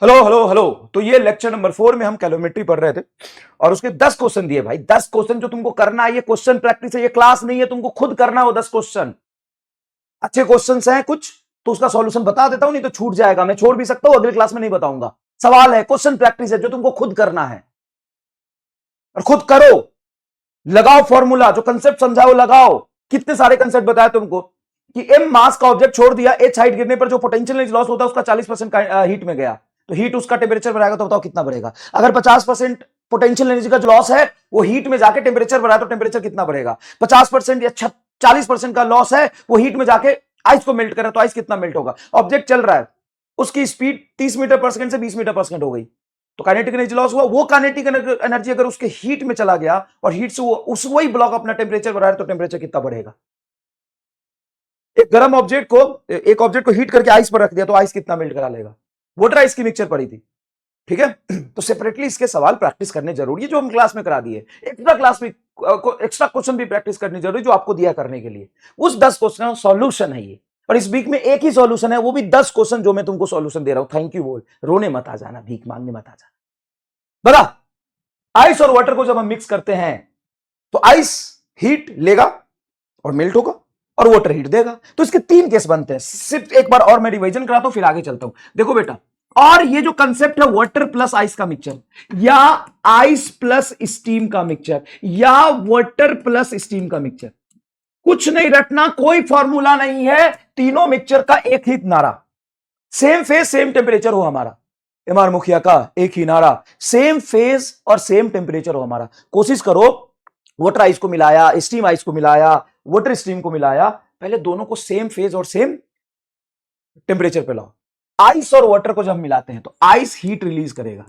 Hello hello hello. तो ये lecture number 4 में हम कैलोमेट्री पढ़ रहे थे और उसके 10 क्वेश्चन दिए भाई। 10 क्वेश्चन जो तुमको करना है, ये क्वेश्चन प्रैक्टिस है, ये क्लास नहीं है, तुमको खुद करना हो। 10 क्वेश्चन अच्छे क्वेश्चन हैं कुछ तो उसका सॉल्यूशन बता देता हूं, नहीं तो छूट जाएगा। मैं छोड़ भी सकता हूं, अगली क्लास में नहीं बताऊंगा। सवाल है, क्वेश्चन प्रैक्टिस है जो तुमको खुद करना है और खुद करो। लगाओ फॉर्मूला, जो कंसेप्ट समझाओ लगाओ। कितने सारे कंसेप्ट बताए तुमको कि एम मास का ऑब्जेक्ट छोड़ दिया, एच हाइट गिरने पर जो पोटेंशियल एनर्जी लॉस होता है उसका 40% हीट में गया, तो हीट उसका टेम्परेचर बढ़ाएगा, तो बताओ कितना बढ़ेगा। अगर 50% पोटेंशियल एनर्जी का जो लॉस है वो हीट में जाके टेम्परेचर बढ़ाया तो टेम्परेचर कितना बढ़ेगा। 50% या 40% का लॉस है वो हीट में जाके आइस को मेल्ट करे तो आइस कितना मेल्ट होगा। ऑब्जेक्ट चल रहा है, उसकी स्पीड 30 मीटर पर सेकंड से 20 मीटर पर सेकंड हो गई, तो काइनेटिक एनर्जी लॉस हुआ। वो काइनेटिक एनर्जी अगर उसके हीट में चला गया और हीट से वो उस वही ब्लॉक अपना टेम्परेचर बढ़ा रहा है तो टेम्परेचर कितना बढ़ेगा। एक गर्म ऑब्जेक्ट को, एक ऑब्जेक्ट को हीट करके आइस पर रख दिया तो आइस कितना मेल्ट करा लेगा। वाटर आइस की मिक्सचर पड़ी थी, ठीक है। तो सेपरेटली इसके सवाल प्रैक्टिस करने जरूरी है, जो हम क्लास में करा दिए। एक्स्ट्रा क्लास में एक्स्ट्रा क्वेश्चन भी प्रैक्टिस करनी जरूरी, जो आपको दिया करने के लिए। उस 10 क्वेश्चन का सॉल्यूशन है ये, और इस वीक में एक ही सॉल्यूशन है, वो भी 10 क्वेश्चन जो मैं तुमको सॉल्यूशन दे रहा हूं। थैंक यू बोल, रोने मत आ जाना, भीख मांगने मत आ जाना। बता, आइस और वाटर को जब हम मिक्स करते हैं तो आइस हीट लेगा और मेल्ट होगा और वाटर हीट देगा। तो इसके 3 केस बनते हैं। सिर्फ एक बार और मैं रिवीजन कराता हूं, फिर आगे चलता हूं। देखो बेटा, और ये जो कंसेप्ट है वाटर प्लस आइस का मिक्सचर, या आइस प्लस स्टीम का मिक्सचर, या वाटर प्लस स्टीम का मिक्सचर, कुछ नहीं रटना, कोई फॉर्मूला नहीं है। तीनों मिक्सचर का एक ही नारा, सेम फेज सेम टेम्परेचर हो हमारा। एमआर मुखिया का एक ही नारा, सेम फेज और सेम टेम्परेचर हो हमारा। कोशिश करो, वाटर आइस को मिलाया, स्टीम आइस को मिलाया, वाटर स्टीम को मिलाया, पहले दोनों को सेम फेज और सेम टेम्परेचर पे लाओ। आइस और वाटर को जब मिलाते हैं तो आइस हीट रिलीज करेगा।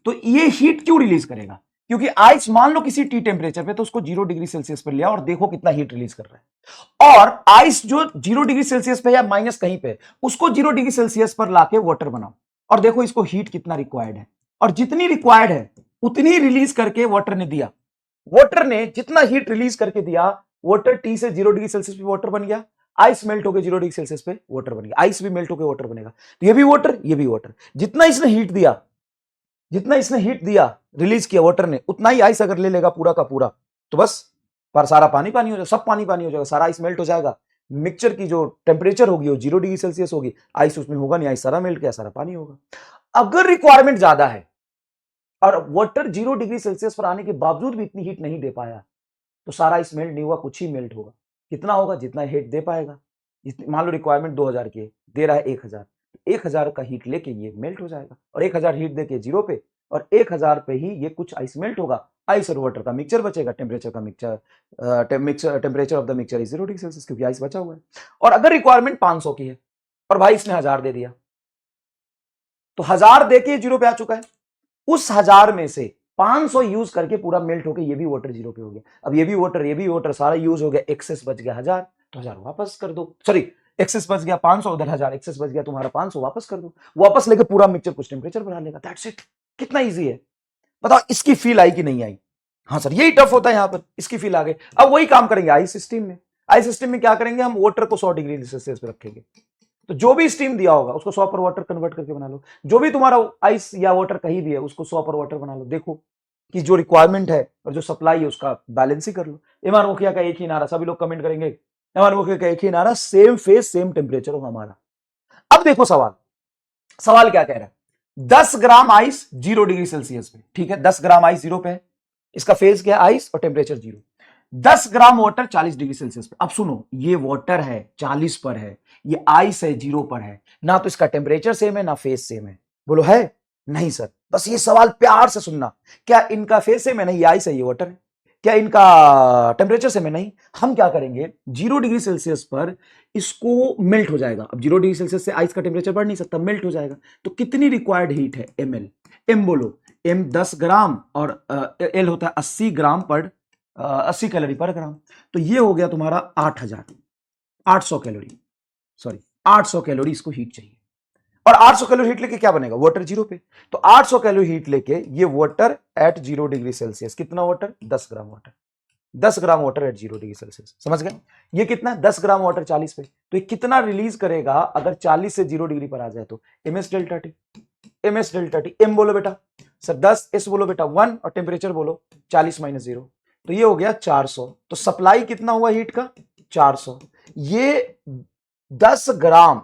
तो ये हीट क्यों रिलीज करेगा? क्योंकि आइस मान लो किसी टी टेम्परेचर पे, तो उसको 0 डिग्री सेल्सियस पर लिया और देखो कितना हीट रिलीज कर रहा है। और आइस जो 0 डिग्री सेल्सियस पे या माइनस कहीं पे, उसको 0 डिग्री सेल्सियस पर लाके वाटर बनाओ और देखो इसको हीट कितना रिक्वायर्ड है, और जितनी रिक्वायर्ड है उतनी रिलीज करके वाटर ने दिया। वाटर ने जितना हीट रिलीज करके दिया, वाटर टी से 0 डिग्री सेल्सियस पे वाटर बन गया, आइस मेल्ट हो गया 0 डिग्री सेल्सियस पे वाटर बन गया, आइस भी मेल्ट होकर वाटर बनेगा। तो ये भी वाटर, ये भी वाटर। जितना इसने हीट दिया, जितना इसने हीट दिया रिलीज किया वाटर ने, उतना ही आइस अगर ले लेगा पूरा का पूरा, तो बस पर सारा पानी पानी हो जाएगा, सब पानी पानी हो जाएगा, सारा आइस मेल्ट हो जाएगा। मिक्सचर की जो टेम्परेचर होगी वो 0 डिग्री सेल्सियस होगी, आइस उसमें होगा नहीं, आइस सारा मेल्ट गया, सारा पानी होगा। अगर रिक्वायरमेंट ज्यादा है और वाटर 0 डिग्री सेल्सियस पर आने के बावजूद भी इतनी हीट नहीं दे पाया, तो सारा इस मेल्ट नहीं हुआ, कुछ ही मेल्ट होगा। कितना होगा? जितना हीट दे पाएगा। मान लो रिक्वायरमेंट 2000 की है, दे रहा है 1000, 1000 का हीट लेके ये मेल्ट हो जाएगा, और 1000 हीट देके 0 पे, और 1000 पे ही ये कुछ आइस मेल्ट होगा, आइस और वाटर का मिक्सचर बचेगा। टेम्परेचर का mixture, temperature of the mixture is 0 degree Celsius, क्योंकि आइस बचा हुआ है। और अगर रिक्वायरमेंट 500 की है और भाई इसने 1000 दे दिया, तो 1000 देके 0 पे आ चुका है, उस 1000 में से 500 यूज करके पूरा मेल्ट होकर ये भी वाटर 0 पे हो गया। अब ये भी वाटर, ये भी वाटर, सारा यूज हो गया, एक्सेस बच गया 1000, तो 1000 वापस कर दो। सॉरी, एक्सेस बच गया 500, उधर 1000 एक्सेस बच गया तुम्हारा, 500 वापस कर दो। वापस लेके पूरा मिक्सचर कुछ टेम्परेचर बढ़ा लेगा। That's it. कितना इजी है बताओ। इसकी फील आई कि नहीं आई? हाँ सर, यही टफ होता है यहां पर, इसकी फील आ गई। अब वही काम करेंगे आइस सिस्टम में। आइस सिस्टम में क्या करेंगे, हम वाटर को 100 डिग्री सेल्सियस पे रखेंगे, तो जो भी स्टीम दिया होगा उसको 100 पर वाटर कन्वर्ट करके बना लो। जो भी तुम्हारा आइस या वाटर कहीं भी है उसको 100 पर वाटर बना लो। देखो कि जो रिक्वायरमेंट है और जो सप्लाई है उसका बैलेंस ही कर लो। एमआर मुखिया का एक ही नारा, सभी लोग कमेंट करेंगे एमआर मुखिया का एक ही नारा, सेम फेस सेम टेम्परेचर हो हमारा। अब देखो सवाल, सवाल क्या कह रहा है? 10 ग्राम आइस 0 डिग्री सेल्सियस पे, ठीक है, 10 ग्राम आइस 0 पे है, इसका फेज क्या है? आइस, और temperature 0। 10 gram water 40 degree Celsius पे। अब सुनो, ये वाटर है 40 पर है, ये आइस है 0 पर है, ना तो इसका टेम्परेचर सेम है ना फेज सेम है। बोलो है? नहीं सर। बस ये सवाल प्यार से सुनना, क्या इनका फेज सेम है? नहीं, ये आइस है, ये वाटर है। क्या इनका टेम्परेचर सेम है? नहीं। हम क्या करेंगे, 0 डिग्री सेल्सियस पर इसको मेल्ट हो जाएगा। अब 0 डिग्री सेल्सियस से आइस का टेम्परेचर बढ़ नहीं सकता, मेल्ट हो जाएगा। तो कितनी रिक्वायर्ड हीट है? ml। एम बोलो, एम 10 ग्राम और एल होता है 80 ग्राम पर 80 कैलोरी पर ग्राम। तो ये हो गया तुम्हारा 8000, 800 कैलोरी, सॉरी 800 कैलोरी इसको हीट चाहिए। और 800 कैलोरी हीट लेके क्या बनेगा? वाटर 0 पे। तो 800 कैलोरी हीट लेके ये वाटर एट 0 डिग्री सेल्सियस, कितना water? 10 gram water, 10 gram water at 0 degree Celsius. समझ गए? ये कितना? 10 ग्राम वाटर 40 पे, तो ये कितना रिलीज करेगा अगर 40 से 0 डिग्री पर आ जाए? तो MS delta T. M S delta T. M बोलो बेटा सर 10, एस बोलो बेटा 1 और टेम्परेचर बोलो 40 माइनस 0, तो ये हो गया 400। तो सप्लाई कितना हुआ हीट का 400। ये 10 ग्राम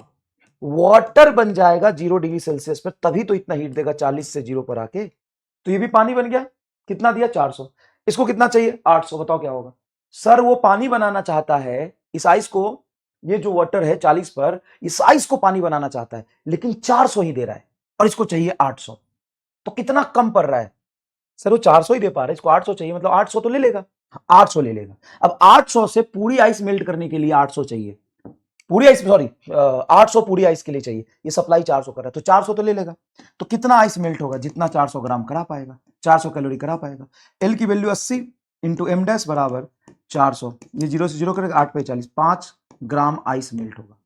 वाटर बन जाएगा 0 डिग्री सेल्सियस पर, तभी तो इतना हीट देगा 40 से 0 पर आके। तो ये भी पानी बन गया, कितना दिया 400। इसको कितना चाहिए 800, बताओ क्या होगा। सर वो पानी बनाना चाहता है इस आइस को, ये जो वाटर है 40 पर इस आइस को पानी बनाना चाहता है, लेकिन 400 ही दे रहा है और इसको चाहिए 800, तो कितना कम पड़ रहा है। सर वो 400 ही दे पा रहा है, इसको 800 चाहिए, मतलब 800 तो ले लेगा, 800 ले लेगा। अब 800 से पूरी आइस मेल्ट करने के लिए 800 चाहिए, पूरी आइस सॉरी 800 पूरी आइस के लिए चाहिए, ये सप्लाई 400 कर रहा है, तो 400 तो ले लेगा। तो कितना आइस मेल्ट होगा, जितना 400 ग्राम करा पाएगा, 400 कैलोरी करा पाएगा। एल की वैल्यू 80 इंटू एम डैश बराबर 400, ये 0 से 0 करेगा 8 पे 40, 5 ग्राम आइस मेल्ट होगा,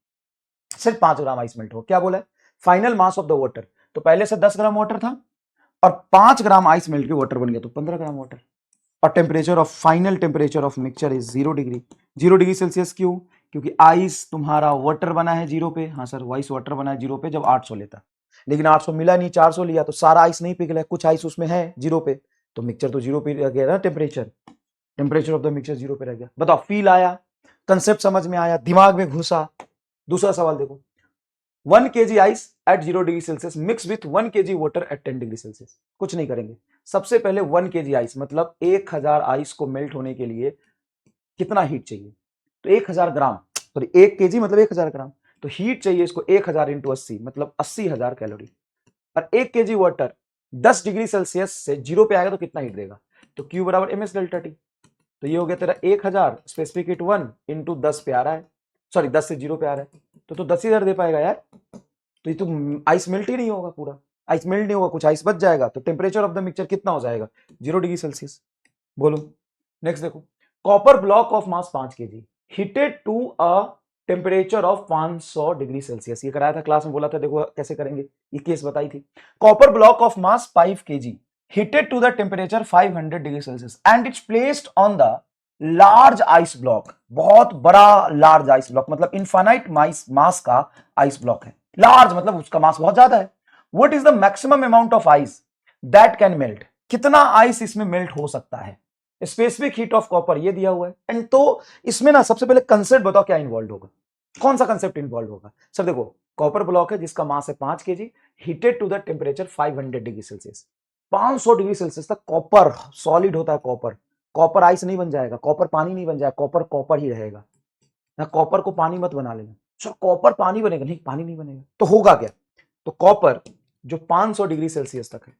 सिर्फ 5 ग्राम आइस मेल्ट होगा। क्या बोला है, final mass of the water, तो पहले से 10 ग्राम वाटर था और 5 ग्राम आइस मेल्ट के वाटर बन गया, तो 15 ग्राम वाटर। और temperature of final temperature of mixture is 0 degree, 0 degree Celsius. क्यों, क्योंकि आइस तुम्हारा वाटर बना है 0 पे, हाँ सर वाइस वाटर बना है 0 पे जब 800 लेता, लेकिन 800 मिला नहीं, 400 लिया, तो सारा आइस नहीं पिघला, कुछ आइस उसमें है 0 पे, तो मिक्सचर तो 0 पे रह गया ना, टेम्परेचर ऑफ द मिक्सचर 0 पे रह गया। बताओ फील आया, कंसेप्ट समझ में आया, दिमाग में घुसा। दूसरा सवाल देखो, 1 kg ice eight 0 degree Celsius mix with 1 kg water at 10 degree Celsius. कुछ नहीं करेंगे, सबसे पहले 1 kg आइस मतलब 1000 आइस को मेल्ट होने के लिए कितना हीट चाहिए, तो 1000 ग्राम, सॉरी 1 kg मतलब 1000 ग्राम, तो हीट चाहिए इसको 1000 इंटू 80 मतलब 80,000 कैलोरी। और 1 kg वाटर 10 डिग्री सेल्सियस से 0 पे आएगा तो कितना हीट देगा, तो Q बराबर एम एस डेल्टा टी। तो ये हो गया तेरा 1000 स्पेसिफिक हीट 1 इंटू 10 पे आ रहा है, सॉरी 10 से 0 पे आ रहा है, तो 10 ही दे पाएगा यार, तो ये तो आइस मेल्ट ही नहीं होगा, पूरा आइस मेल्ट नहीं होगा, कुछ आइस बच जाएगा, तो टेम्परेचर ऑफ द मिक्सचर कितना हो जाएगा 0 डिग्री सेल्सियस। बोलो नेक्स्ट देखो, copper block of mass 5 kg heated to a temperature of 500 degree Celsius. ये कराया था क्लास में, बोला था देखो कैसे करेंगे, ये केस बताई थी। Copper block of mass 5 kg heated to the temperature 500 degree Celsius and it's placed on the large ice block, बहुत बड़ा लार्ज आइस ब्लॉक, मतलब इनफाइनाइट मास का आइस ब्लॉक है, लार्ज मतलब उसका मास बहुत ज्यादा है। What is the maximum amount of ice that can melt, कितना आइस इसमें मेल्ट हो सकता है, स्पेसिफिक हीट ऑफ कॉपर ये दिया हुआ है। एंड तो इसमें ना सबसे पहले कंसेप्ट बताओ क्या इन्वॉल्व होगा, कौन सा कंसेप्ट इन्वॉल्व होगा। सर देखो कॉपर ब्लॉक है जिसका मास है 5 kg heated to the temperature 500 degree Celsius, 500 degree Celsius तक कॉपर सॉलिड होता है, कॉपर, कॉपर आइस नहीं बन जाएगा, कॉपर पानी नहीं बन जाएगा, कॉपर कॉपर ही रहेगा ना, कॉपर को पानी मत बना लेना। सर कॉपर पानी बनेगा, नहीं पानी नहीं बनेगा, तो होगा क्या, तो कॉपर जो 500 डिग्री सेल्सियस तक है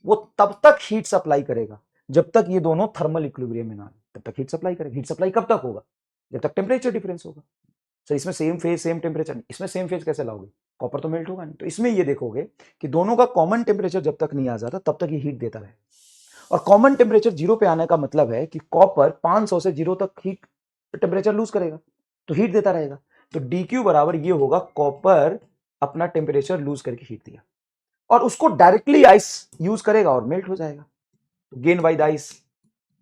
वो तब तक हीट सप्लाई करेगा जब तक ये दोनों थर्मल इक्विलिब्रियम में ना आए, तब तक हीट सप्लाई करेगा। हीट सप्लाई कब तक होगा, जब तक टेम्परेचर डिफरेंस होगा। सर इसमें सेम फेज सेम टेम्परेचर, इसमें सेम फेज कैसे लाओगे, कॉपर तो मेल्ट होगा नहीं, तो इसमें ये देखोगे कि दोनों का कॉमन टेम्परेचर जब तक नहीं आ जाता तब तक ये हीट देता रहे, और कॉमन टेम्परेचर 0 पे आने का मतलब है कि कॉपर 500 से 0 तक हीट टेम्परेचर लूज करेगा, तो हीट देता रहेगा। तो dq बराबर ये होगा, कॉपर अपना टेम्परेचर लूज करके हीट दिया और उसको डायरेक्टली आइस यूज करेगा और मेल्ट हो जाएगा, तो gain by the ice,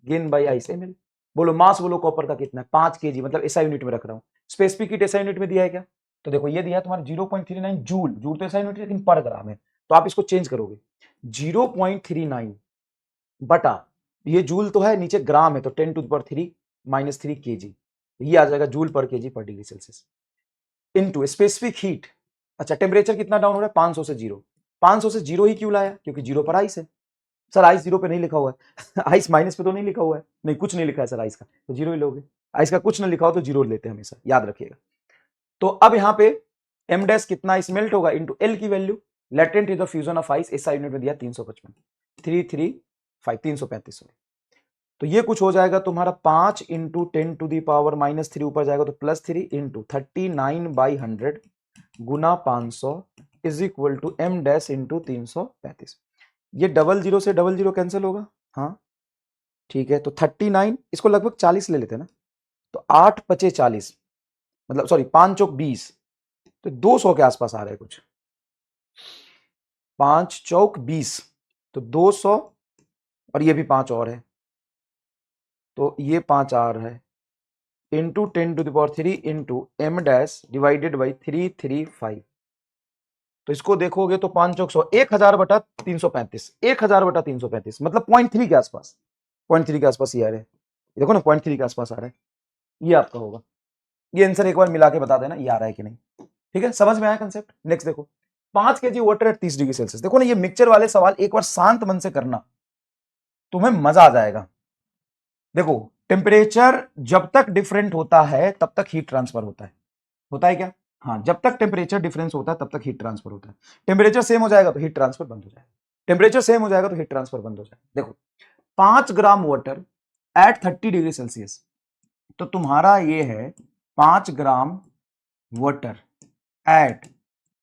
gain by ice ml। बोलो मास बोलो कॉपर का कितना है 5 kg, मतलब ऐसा यूनिट में रख रहा हूं, स्पेसिफिक हीट ऐसा यूनिट में दिया है क्या, तो देखो ये दिया है तुम्हारा 0.39 जूल, जूल तो ऐसा यूनिट है लेकिन पर ग्राम है, तो आप इसको चेंज करोगे 0.39 बटा, ये जूल तो है नीचे ग्राम है तो 10 to the power 3 minus 3 kg, ये आ जाएगा जूल पर केजी पर degree Celsius into specific heat. अच्छा टेम्परेचर कितना डाउन हो रहा है 500 से 0, 500 से 0 ही क्यों लाया, क्योंकि 0 पर आइस है। सर आइस 0 पे नहीं लिखा हुआ है आइस माइनस पे तो नहीं लिखा हुआ है, नहीं कुछ नहीं लिखा है सर आइस का, तो 0 ही लोगे, आइस का कुछ नहीं लिखा हो तो 0 लेते हैं हमेशा, याद रखिएगा। तो अब यहाँ पे एम डैश कितना आइस मेल्ट होगा इंटू एल की value, latent is the fusion of ice, ऐसा यूनिट में दिया 355 335 सॉरी, तो ये कुछ हो जाएगा तुम्हारा 5 into 10 to the power minus 3 ऊपर जाएगा तो प्लस 3 इंटू 39/100 गुना 500 is equal to M dash into 335। ये डबल जीरो से डबल जीरो कैंसिल होगा, हाँ ठीक है, तो 39 इसको लगभग 40 ले लेते हैं ना, तो 8 पचे 40 मतलब सॉरी 5 चौक 20, तो 200 के आसपास आ रहा है कुछ, 5 चौक 20 तो 200, और ये भी 5 और है तो ये 5 आ रहा है into 10 to the power 3 into M dash divided by 335, तो इसको देखोगे तो 5 चौक 100, 1000/335, 1000/335 मतलब 0.3 के आसपास, 0.3 के आसपास ये आ रहा है। देखो ना 0.3 के आसपास आ रहा है, ये आपका होगा। ये आंसर एक बार मिला के बता देना ये आ रहा है कि नहीं। ठीक है, समझ में आया कंसेप्ट। नेक्स्ट देखो, 5 kg water at 30 degree Celsius. देखो ना ये मिक्सचर वाले सवाल एक बार शांत मन से करना, तुम्हें मजा आ जाएगा। देखो टेम्परेचर जब तक डिफरेंट होता है तब तक हीट ट्रांसफर होता है क्या? हाँ, जब तक टेम्परेचर डिफरेंस होता है तब तक हीट ट्रांसफर होता है। टेम्परेचर सेम हो जाएगा तो हीट ट्रांसफर बंद हो जाएगा, टेम्परेचर सेम हो जाएगा तो हीट ट्रांसफर बंद हो जाएगा। देखो 5 gram water at 30 degree Celsius, तो तुम्हारा ये है 5 gram water at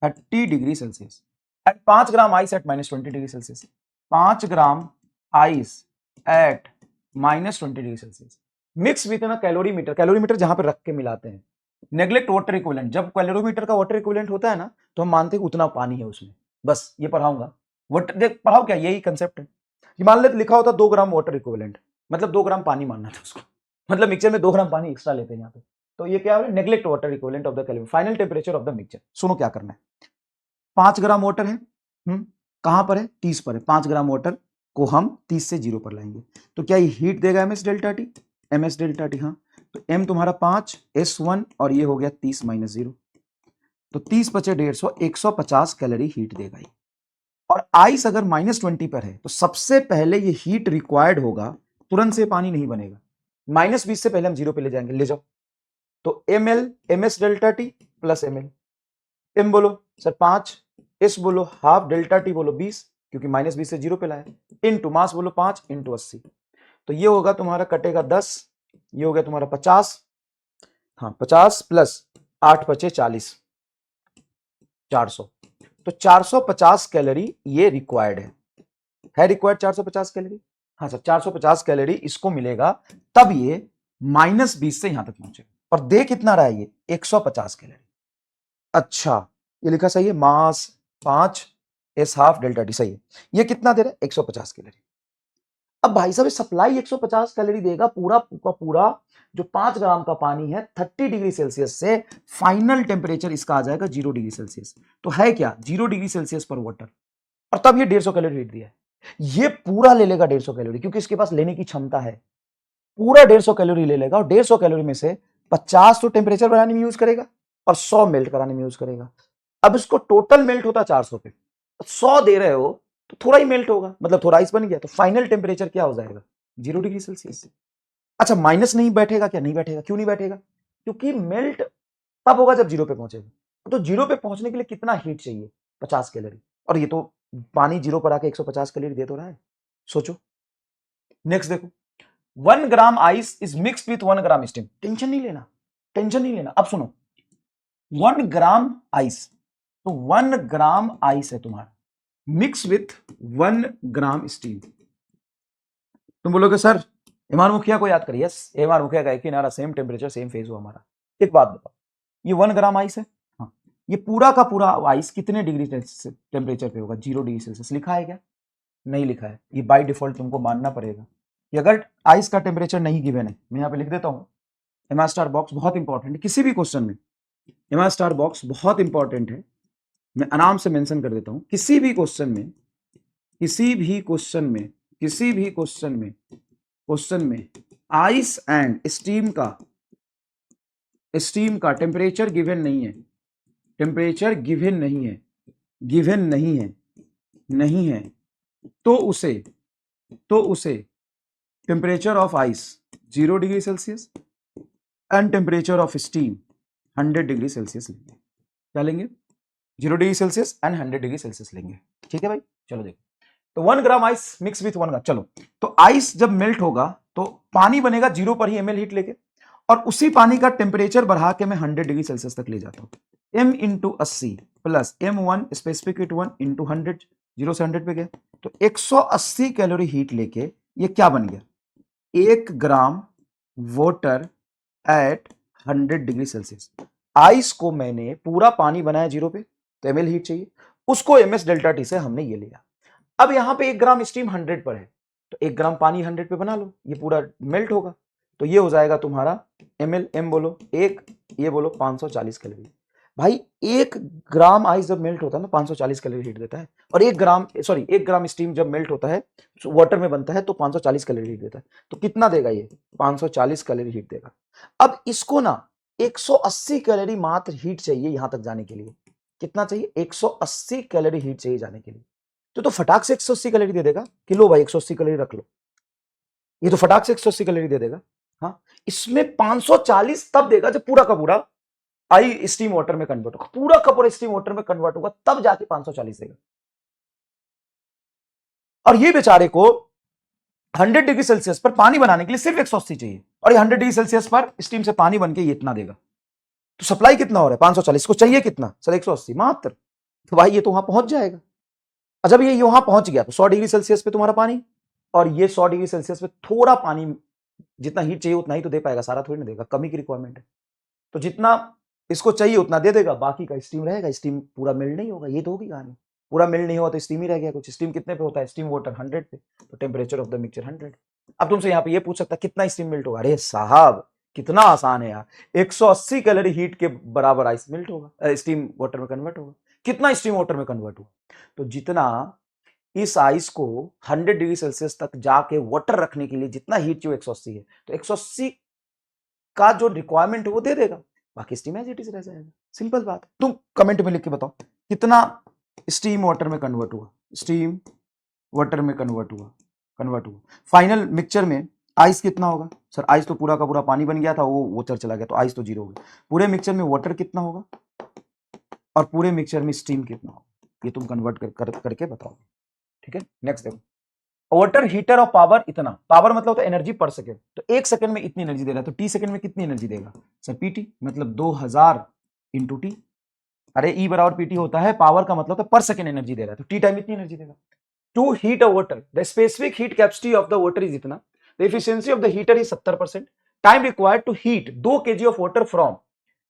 30 degree Celsius at 5 gram ice eight -20 degree Celsius, 5 gram ice eight -20 degree Celsius mix with ना कैलोरीमीटर। कैलोरीमीटर जहां पर रख के मिलाते हैं। नेग्लेक्ट वाटर इक्विवेलेंट, जब कैलोरीमीटर का वाटर इक्विवेलेंट होता है ना तो हम मानते हैं उतना पानी है उसमें। बस ये पढ़ाऊंगा, वाटर देख पढ़ाओ क्या, यही कंसेप्ट है। मान लेते लिखा होता 2 ग्राम वाटर इक्विवेलेंट, मतलब 2 ग्राम पानी मानना था उसको, मतलब मिक्सचर में 2 ग्राम पानी एक्स्ट्रा लेते हैं यहाँ पे। तो ये क्या है, neglect water equivalent of the calorie, final temperature of the mixture. सुनो क्या करना है, 5 ग्राम वाटर है, कहां पर है, 30 पर है। 5 ग्राम वाटर को हम 30 से 0 पर लाएंगे तो क्या ये हीट देगा MS delta T, MS delta T. हाँ, तो m तुम्हारा 5 S1 और ये हो गया 30 - 0, तो 30 बचे 150, 150 कैलोरी हीट देगा ये। और आइस अगर -20 पर है तो सबसे पहले ये हीट रिक्वायर्ड होगा, तुरंत से पानी नहीं बनेगा। -20 से पहले हम 0 पे ले जाएंगे, ले जाओ। तो ml ms delta T plus ml, m बोलो सर 5, s बोलो हाफ, डेल्टा टी बोलो 20 क्योंकि -20 से 0 पे लाया, इनटू मास बोलो 5 × 80, तो ये होगा तुम्हारा कटेगा 10, ये हो गया तुम्हारा 50। हाँ 50 प्लस 8 बचे 40, 400। तो 450 कैलोरी ये रिक्वायर्ड है रिक्वायर्ड 450 कैलोरी। हाँ सर 450 कैलोरी इसको मिलेगा, तब ये -20 से यहां तक पहुंचेगा। और दे कितना रहा है ये 150 कैलोरी। अच्छा ये लिखा सही है, मास 5 s हाफ डेल्टा टी, सही है। ये कितना दे रहा है 150 कैलोरी। अब भाई साहब सप्लाई 150 कैलोरी देगा, पूरा का पूरा जो 5 ग्राम का पानी है 30 डिग्री सेल्सियस से फाइनल टेम्परेचर इसका आ जाएगा 0 डिग्री सेल्सियस। तो है क्या 0 डिग्री सेल्सियस पर वाटर, और तब ये 150 कैलोरी हीट दिया है। ये पूरा ले लेगा 150 कैलोरी क्योंकि इसके पास लेने की क्षमता है, पूरा 150 कैलोरी ले लेगा और 150 कैलोरी में से 50 तो टेम्परेचर बढ़ाने में यूज करेगा और 100 मेल्ट कराने में यूज करेगा। अब इसको टोटल मेल्ट होता 400 पे, 100 दे रहे हो तो थोड़ा ही मेल्ट होगा, मतलब थोड़ा आइस बन गया, तो फाइनल टेम्परेचर क्या हो जाएगा 0 डिग्री सेल्सियस। अच्छा माइनस नहीं बैठेगा क्या, नहीं बैठेगा, क्यों नहीं बैठेगा, क्योंकि मेल्ट तब होगा जब 0 पे पहुंचेगा। तो 0 पे पहुंचने के लिए कितना हीट चाहिए 50 कैलोरी, और ये तो पानी 0 पर आके 150 कैलोरी दे तो रहा है। सोचो नेक्स्ट देखो, 1 gram ice is mixed with 1 gram steam. Tension नहीं लेना, टेंशन नहीं लेना। अब सुनो 1 ग्राम आइस, तो 1 ग्राम आइस है तुम्हारा मिक्स विथ 1 ग्राम स्टीम। तुम बोलोगे सर एमआर मुखिया को याद करिए, यस एमआर मुखिया का एक ही नारा, सेम टेम्परेचर सेम फेज हो हमारा। एक बात बताओ, ये 1 ग्राम आइस है, हाँ ये पूरा का पूरा आइस कितने डिग्री टेम्परेचर पे होगा 0 डिग्री सेल्सियस। लिखा है क्या, नहीं लिखा है। ये बाय डिफॉल्ट तुमको मानना पड़ेगा कि अगर आइस का टेम्परेचर नहीं गिवन है, मैं यहाँ पे लिख देता हूँ एमआर स्टार बॉक्स बहुत इंपॉर्टेंट है किसी भी क्वेश्चन में, एमआर स्टार बॉक्स बहुत इंपॉर्टेंट है, मैं आराम से मेंशन कर देता हूं किसी भी क्वेश्चन में, किसी भी क्वेश्चन में, किसी भी क्वेश्चन में आइस एंड स्टीम का टेम्परेचर गिवन नहीं है, टेम्परेचर गिवन नहीं है, गिवन नहीं है, तो उसे temperature of ice 0 degree Celsius and temperature of steam 100 degree Celsius लेंगे। क्या लेंगे 0 degree Celsius and 100 degree Celsius लेंगे। ठीक है भाई, चलो देखो, तो 1 ग्राम आइस मिक्स विथ 1 ग्राम। चलो तो आइस जब मेल्ट होगा तो पानी बनेगा 0 पर ही ml हीट लेके, और उसी पानी का टेम्परेचर बढ़ा के मैं 100 डिग्री सेल्सियस तक ले जाता हूं। m into 80 plus m1 specific heat 1 into 100, 0 से 100 पे गया तो 180 कैलोरी हीट लेके ये क्या बन गया 1 gram water at 100 degree Celsius. Ice को मैंने पूरा पानी बनाया 0 पे तो ml हीट चाहिए, उसको ms डेल्टा टी से हमने ये लिया। अब यहां पे 1 ग्राम स्टीम 100 पर है तो 1 ग्राम पानी 100 पे बना लो, ये पूरा मेल्ट होगा, तो ये हो जाएगा तुम्हारा ml, m बोलो 1, ये बोलो 540 कैलोरी। भाई 1 ग्राम आइस जब मेल्ट होता है ना 540 कैलोरी हीट देता है, और 1 ग्राम स्टीम जब मेल्ट होता है वाटर में बनता है तो 540 कैलोरी हीट देता है। तो कितना देगा ये? 540 कैलोरी हीट देगा। अब इसको ना 180 कैलोरी मात्र हीट चाहिए यहां तक जाने के लिए। कितना चाहिए? 180 कैलोरी हीट चाहिए जाने के लिए। तो फटाक से 180 कैलोरी दे देगा कि लो भाई 180 कैलोरी रख लो। ये तो फटाक से 180 कैलोरी दे देगा। हाँ, इसमें 540 तब देगा जब पूरा का पूरा आई स्टीम वाटर में कन्वर्ट होगा, पूरा का पूरा स्टीम वाटर में कन्वर्ट होगा, तब जाके 540 देगा। और ये बेचारे को 100 डिग्री सेल्सियस पर पानी बनाने के लिए सिर्फ 180 चाहिए, और ये 100 डिग्री सेल्सियस पर स्टीम से पानी बन के ये इतना देगा। तो सप्लाई कितना हो रहा है? 540 को चाहिए कितना सर? 180 मात्र। तो भाई ये तो वहां पहुंच जाएगा। और जब ये वहां पहुंच गया तो 100 डिग्री सेल्सियस पे तुम्हारा पानी, और ये 100 डिग्री सेल्सियस पे थोड़ा पानी, जितना हीट चाहिए उतना ही तो दे पाएगा, सारा थोड़ी ना देगा, कमी की रिक्वायरमेंट है। तो जितना इसको चाहिए उतना दे देगा, बाकी का स्टीम रहेगा। स्टीम पूरा मेल्ट नहीं होगा, ये तो होगी कहानी। पूरा मेल्ट नहीं हुआ तो स्टीम ही रह गया कुछ। स्टीम कितने पे होता है? स्टीम वाटर 100 पे, तो टेम्परेचर ऑफ द मिक्सचर 100। अब तुमसे यहाँ पे ये पूछ सकता है कितना स्टीम मेल्ट होगा? अरे साहब कितना आसान है यार, 180 कैलोरी हीट के बराबर आइस मेल्ट होगा, स्टीम वाटर में कन्वर्ट होगा। कितना स्टीम वाटर में कन्वर्ट हुआ? तो जितना इस आइस को 100 डिग्री सेल्सियस तक जाके वाटर रखने के लिए जितना हीट चाहिए 180 है, तो 180 का जो रिक्वायरमेंट है वो दे देगा, बाकी स्टीम एज इट इज रह जाएगा। सिंपल बात। तुम कमेंट में लिख के बताओ कितना स्टीम वाटर में कन्वर्ट हुआ। स्टीम वाटर में कन्वर्ट हुआ फाइनल मिक्सचर में आइस कितना होगा? सर आइस तो पूरा का पूरा पानी बन गया था, वो चला गया, तो आइस तो 0 हो गया। पूरे मिक्सचर में वाटर कितना होगा और पूरे मिक्सचर में स्टीम कितना होगा, ये तुम कन्वर्ट करके बताओ। ठीक है, नेक्स्ट देखो। वाटर हीटर ऑफ पावर इतना, पावर मतलब होता है एनर्जी पर सेकंड, तो 1 सेकंड में इतनी एनर्जी दे रहा है, तो टी सेकंड में कितनी एनर्जी देगा? सर पीटी, मतलब 2000 इंटू टी। अरे ई बराबर पीटी होता है, पावर का मतलब तो पर सेकंड एनर्जी दे रहा है, तो टी टाइम इतनी एनर्जी देगा। To heat a water the specific heat capacity of the water is इतना, the efficiency of the heater is 70%, time required to heat 2 kg of water from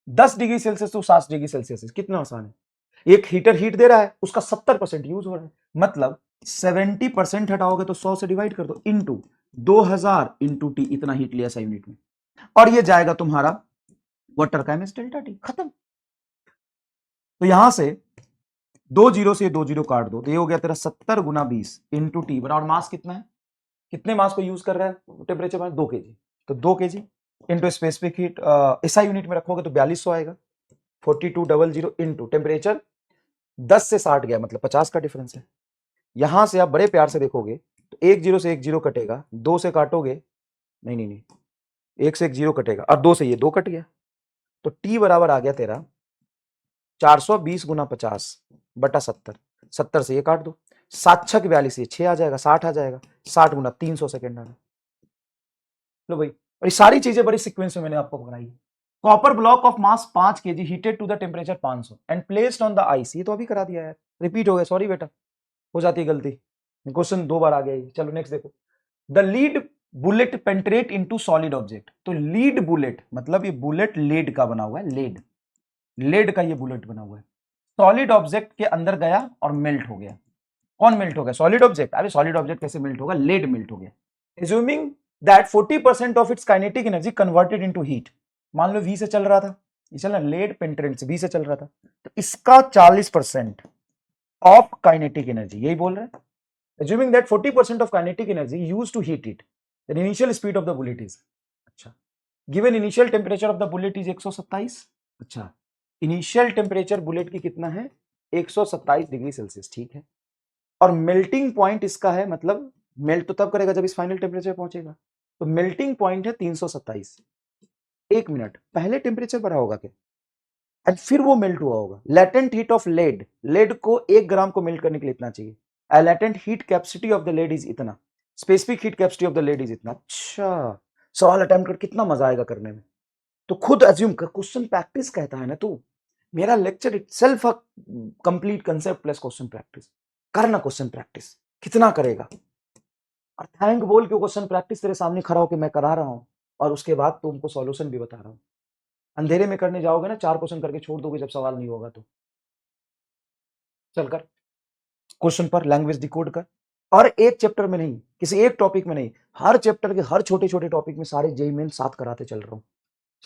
10 degree Celsius to 7 degree Celsius. कितना आसान है। एक heater heat दे रहा है, उसका 70% use हो रहा है, मतलब 70% हटाओगे तो 100 से डिवाइड कर दो, इंटू 2000 इंटू टी, इतना हीट लिया 100 यूनिट में, और ये जाएगा तुम्हारा वाटर का एमएस डेल्टा टी, खत्म। तो यहां से 2 जीरो से 2 जीरो काट दो, तो ये हो गया तेरा 70 गुना 20 इंटू टी बराबर मास कितना है? कितने मास को यूज कर रहा है टेम्परेचर में? 2 kg। तो 2 kg into specific heat SI unit में रखोगे तो 4200 आएगा। 4200 इंटू टेम्परेचर 10 से 60 गया, मतलब 50 का डिफरेंस है। यहां से आप बड़े प्यार से देखोगे तो 1 जीरो से 1 जीरो कटेगा, 2 से काटोगे, नहीं नहीं नहीं, 1 से 1 जीरो कटेगा, और 2 से ये 2 कट गया, तो टी बराबर आ गया तेरा 420 गुना 50 बटा 70। 70 से ये काट दो, 7 छक 42, ये 6 आ जाएगा, 60 आ जाएगा, 60 गुना 300 सेकेंड आ रहा। लो भाई, और ये सारी चीजें बड़ी सीक्वेंस में मैंने आपको बनाई है। Copper block of mass 5 kg heated to the temperature 500 and placed on the ice. ये तो अभी करा दिया यार, रिपीट हो गया, सॉरी बेटा, हो जाती है गलती, क्वेश्चन 2 बार आ गया ये। चलो नेक्स्ट देखो। The lead bullet penetrate into solid object. तो लीड बुलेट मतलब ये बुलेट लेड का बना हुआ है, लेड का ये बुलेट बना हुआ है, सॉलिड ऑब्जेक्ट के अंदर गया और मेल्ट हो गया। कौन मेल्ट हो गया? Solid object. अभी सॉलिड ऑब्जेक्ट कैसे मेल्ट होगा? लेड मेल्ट हो गया। Assuming that 40% of it's kinetic energy converted into heat. मान लो वी से चल रहा था, ये चल रहा लेड पेंट्रेट से, वी से चल रहा था, तो इसका 40% ऑफ काइनेटिक एनर्जी, यही बोल रहे हैं। Assuming that 40% of kinetic energy used to heat it, then initial speed of the bullet is, अच्छा, given initial temperature of the bullet is 127, अच्छा, initial temperature bullet की कितना है? 127 डिग्री सेल्सियस, ठीक है, और मेल्टिंग पॉइंट इसका है, मतलब मेल्ट तो तब करेगा जब इस फाइनल टेम्परेचर पहुंचेगा, तो मेल्टिंग पॉइंट है 327। 1 मिनट पहले टेम्परेचर बढ़ा होगा क्या, एंड फिर वो मेल्ट हुआ होगा। लेटेंट हीट ऑफ लेड को 1 ग्राम को मेल्ट करने के लिए इतना चाहिए। Latent heat capacity of the lead is इतना, specific heat capacity of the lead is इतना। अच्छा, सवाल अटेम्प्ट कर कितना मजा आएगा करने में। तो खुद अज्यूम कर, क्वेश्चन प्रैक्टिस कहता है ना तू, मेरा lecture itself a complete concept plus question practice. करना क्वेश्चन प्रैक्टिस, कितना करेगा, और थैंक बोल के क्वेश्चन प्रैक्टिस तेरे सामने खड़ा होकर मैं करा रहा हूं, और उसके बाद तुमको सॉल्यूशन भी बता रहा हूं। अंधेरे में करने जाओगे ना, 4 क्वेश्चन करके छोड़ दोगे जब सवाल नहीं होगा तो। चल कर क्वेश्चन पर लैंग्वेज डिकोड कर, और एक चैप्टर में नहीं, किसी एक टॉपिक में नहीं, हर चैप्टर के हर छोटे छोटे टॉपिक में सारे जेई मेन साथ कराते चल रहा हूं।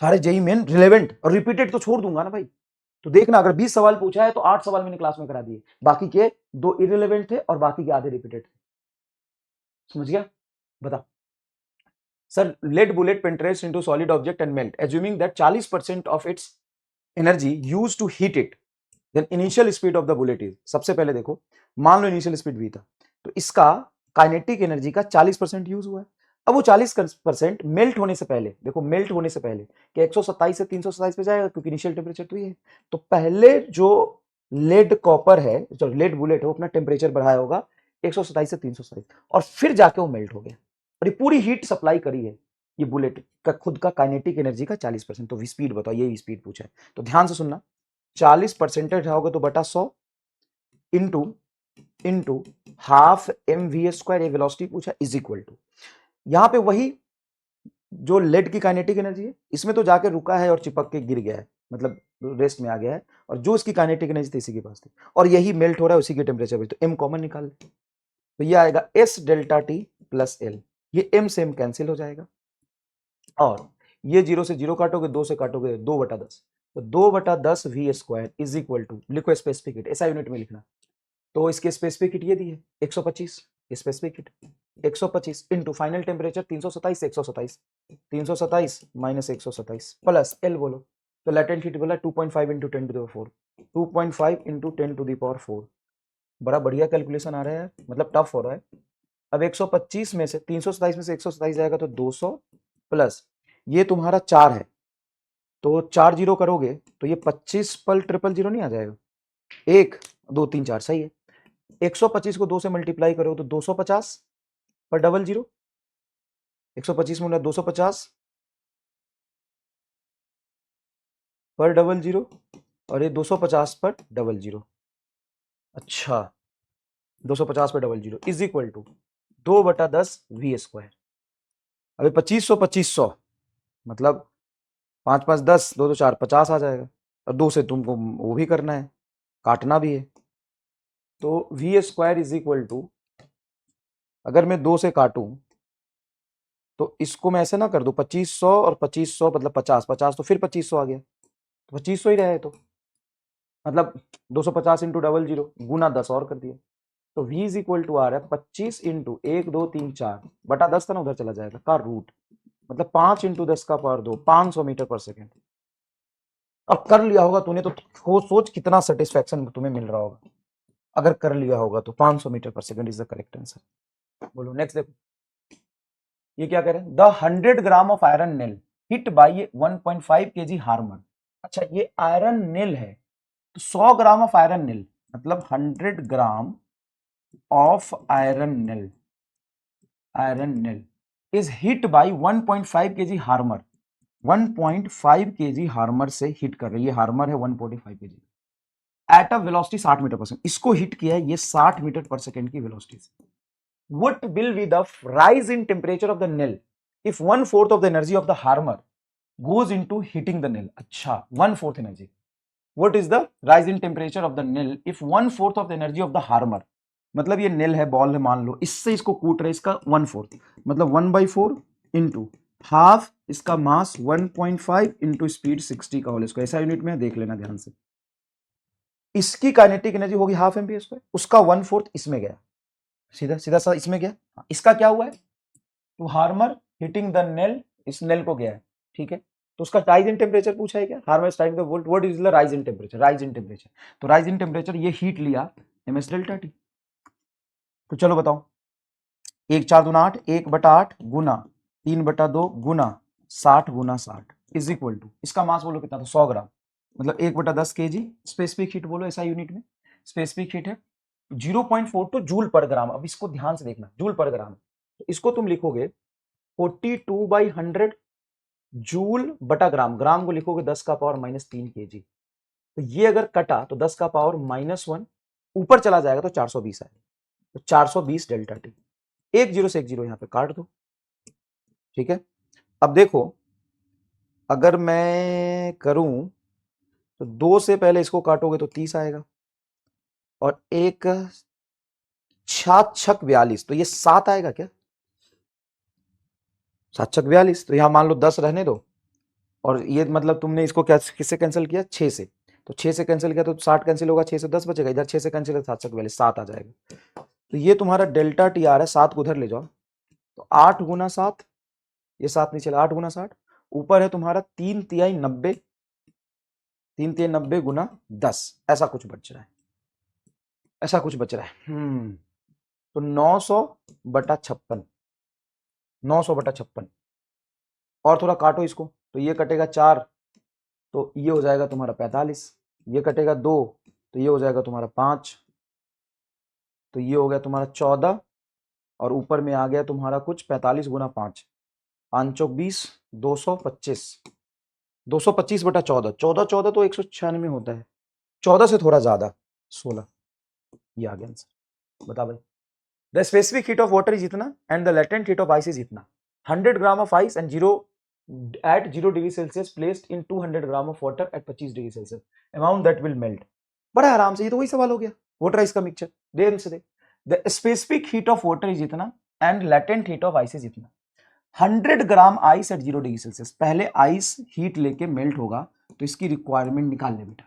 सारे जेई मेन रिलेवेंट, और रिपीटेड तो छोड़ दूंगा ना भाई, तो देखना अगर 20 सवाल पूछा है तो 8 सवाल मैंने क्लास में करा दिए, बाकी के 2 इररिलेवेंट थे और बाकी के आधे रिपीटेड थे। समझ गया? बता sir, lead bullet penetrates into solid object and melt assuming that 40% of its energy used to heat it, then initial speed of the bullet is. सबसे पहले देखो, मान लो इनिशियल स्पीड v था, तो इसका काइनेटिक एनर्जी का 40% यूज हुआ है। अब वो 40% मेल्ट होने से पहले, देखो मेल्ट होने से पहले कि 127 से 327 पे जाएगा, क्योंकि इनिशियल टेम्परेचर तो ये है। तो पहले जो लेड कॉपर है, जो लेड बुलेट है, वो अपना टेम्परेचर बढ़ाया होगा 127 से 327, और फिर जाके वो मेल्ट हो गया, और ये पूरी हीट सप्लाई करी है ये बुलेट का खुद का काइनेटिक एनर्जी का 40%। तो स्पीड बताओ, ये स्पीड पूछा है, तो ध्यान से सुनना। 40% उठाओगे तो बटा 100 इंटू हाफ mv², ये वेलोसिटी पूछा, इज इक्वल टू, यहां पे वही जो लेड की काइनेटिक एनर्जी है, इसमें तो जाके रुका है और चिपक के गिर गया है, मतलब रेस्ट में आ गया है, और जो इसकी काइनेटिक एनर्जी थी इसी के पास थी, और यही मेल्ट हो रहा है उसी के टेम्परेचर पे, तो m कॉमन निकाल ले, तो ये आएगा s delta T plus L, ये m से m कैंसिल हो जाएगा, और ये 0 से 0 काटोगे, 2 से काटोगे 2/10, तो 2/10 v² इज इक्वल टू, लिखो स्पेसिफिक हीट, ऐसा यूनिट में लिखना। तो इसके स्पेसिफिक हीट ये दी है 125, specific heat 125 into final temperature 327 से 127, 327 माइनस 127 प्लस एल बोलो, तो लेटेंट हीट बोला 2.5 इंटू 10⁴, 2.5 इंटू 10⁴। बड़ा बढ़िया कैलकुलेशन आ रहा है, मतलब टफ हो रहा है। अब 125 में से 327 में से 127 जाएगा तो 200 प्लस ये तुम्हारा 4 है, तो 4 जीरो करोगे तो ये 25 पर 000 नहीं आ जाएगा, 1 2 3 4 सही है। 125 को 2 से मल्टीप्लाई करो तो 250 पर 00, 125 में 250 पर 00, और ये 250 पर 00, अच्छा 250 पर 00 इज इक्वल टू 2/10 v²। अभी 2500 2500 मतलब 5 5 10, 2 2 4 50 आ जाएगा, और 2 से तुमको वो भी करना है, काटना भी है, तो v² इज इक्वल टू, अगर मैं 2 से काटूं तो इसको मैं ऐसे ना कर दूं, 2500 और 2500 मतलब 50 50, तो फिर 2500 आ गया, तो 2500 ही रहे, तो मतलब 250 इंटू 00 गुना 10 और कर दिया, तो v इज इक्वल टू आ रहा है 25 इंटू 1 2 3 4/10 था ना, उधर चला जाएगा का रूट, मतलब 5 इंटू 10 का पावर 2, 500 मीटर पर सेकेंड। अब कर लिया होगा तूने तो सोच कितना सेटिस्फेक्शन तुम्हें मिल रहा होगा, अगर कर लिया होगा तो 500 मीटर पर second is the correct answer. बोलो नेक्स्ट देखो, ये क्या कह रहे हैं, the 100 gram of iron nail hit by 1.5 kg Harmer. अच्छा ये आयरन नेल है, तो 100 ग्राम ऑफ आयरन नेल मतलब 100 gram of iron nail is hit by 1.5 kg hammer, 1.5 kg hammer से हिट कर रही है, हार्मर है 1.5 kg at a velocity 60 meter per second, इसको हिट किया है ये 60 मीटर पर सेकंड की वेलोसिटी से। What will be the rise in temperature of the nail if 1/4 of the energy of the hammer goes into hitting the nail? अच्छा 1/4 energy. What is the rise in temperature of the nail if 1/4 of the energy of the hammer? मतलब ये nail है, ball है मान लो, इससे इसको कूट रहे, इसका 1/4 मतलब 1/4 इंटू हाफ इसका मास 1.5 इंटू स्पीड 60 का होल स्क्वायर, ऐसा यूनिट में देख लेना ध्यान से। इसकी काइनेटिक एनर्जी होगी हाफ mv², उसका 1/4 इसमें गया, सीधा सीधा सा इसमें गया, इसका क्या हुआ है, तो हार्मर हिटिंग द नेल, इस नेल को गया है, ठीक है, तो उसका राइज इन टेम्परेचर पूछा है क्या, Harmer strike the volt, what is the rise in temperature, rise in temperature, तो राइज इन टेम्परेचर ये हीट लिया ms डेल्टा टी, तो चलो बताओ 1 4 2 8, 1/8 गुना 3/2 गुना 60 गुना 60 इज इक्वल टू, इसका मास बोलो कितना था 100 ग्राम, मतलब 1/10 kg, स्पेसिफिक हीट बोलो ऐसा यूनिट में, स्पेसिफिक हीट है 0.42 जूल पर ग्राम। अब इसको ध्यान से देखना, जूल पर ग्राम, तो इसको तुम लिखोगे 42/100 जूल बटा ग्राम, ग्राम को लिखोगे 10 का पावर -3 kg, तो ये अगर कटा तो 10 का पावर -1 ऊपर चला जाएगा तो 420 आएगा, तो 420 डेल्टा टी, 1 0 से 1 0 यहां पे काट दो, ठीक है। अब देखो अगर मैं करूं तो 2 से पहले इसको काटोगे तो 30 आएगा, और 1 7 6 42, तो ये 7 आएगा क्या, 7 6 42, तो यहां मान लो 10 रहने दो, और ये मतलब तुमने इसको क्या किससे कैंसिल किया 6 से, तो 6 से कैंसिल किया तो 60 कैंसिल होगा, 6 से 10 बचेगा, इधर 6 से कैंसिल 7 से वैल्यू 7 आ जाएगा। तो ये तुम्हारा डेल्टा टी आ रहा है, 7 को उधर ले जाओ तो 8 गुना 7, ये 7 नहीं चला, 8 गुना 60, ऊपर है तुम्हारा 3 तिहाई 90, 3 तिहाई 90 गुना 10, ऐसा कुछ बच रहा है, ऐसा कुछ बच रहा है। तो 900/56, 900/56, और थोड़ा काटो इसको, तो ये कटेगा 4, तो ये हो जाएगा तुम्हारा 45, ये कटेगा 2, तो ये हो जाएगा तुम्हारा 5, तो ये हो गया तुम्हारा 14, और ऊपर में आ गया तुम्हारा कुछ 45 गुना 5, 5 चौक 20, 225, 225/14, 14 14 तो 196 होता है, 14 से थोड़ा ज्यादा 16, ये आ गया आंसर। बता भाई, the specific heat of water is इतना and the latent heat of ice is इतना, 100 gram of ice and 0 at 0 degree Celsius placed in 200 gram of water at 25 degree Celsius, amount that will melt. बड़ा आराम से, ये तो वही सवाल हो गया, वाटर आइस का मिक्सचर दे से दे। The specific heat of water is इतना and latent heat of ice is इतना, 100 gram ice eight 0 degree Celsius, पहले आइस हीट लेके मेल्ट होगा तो इसकी रिक्वायरमेंट निकाल ले बेटा,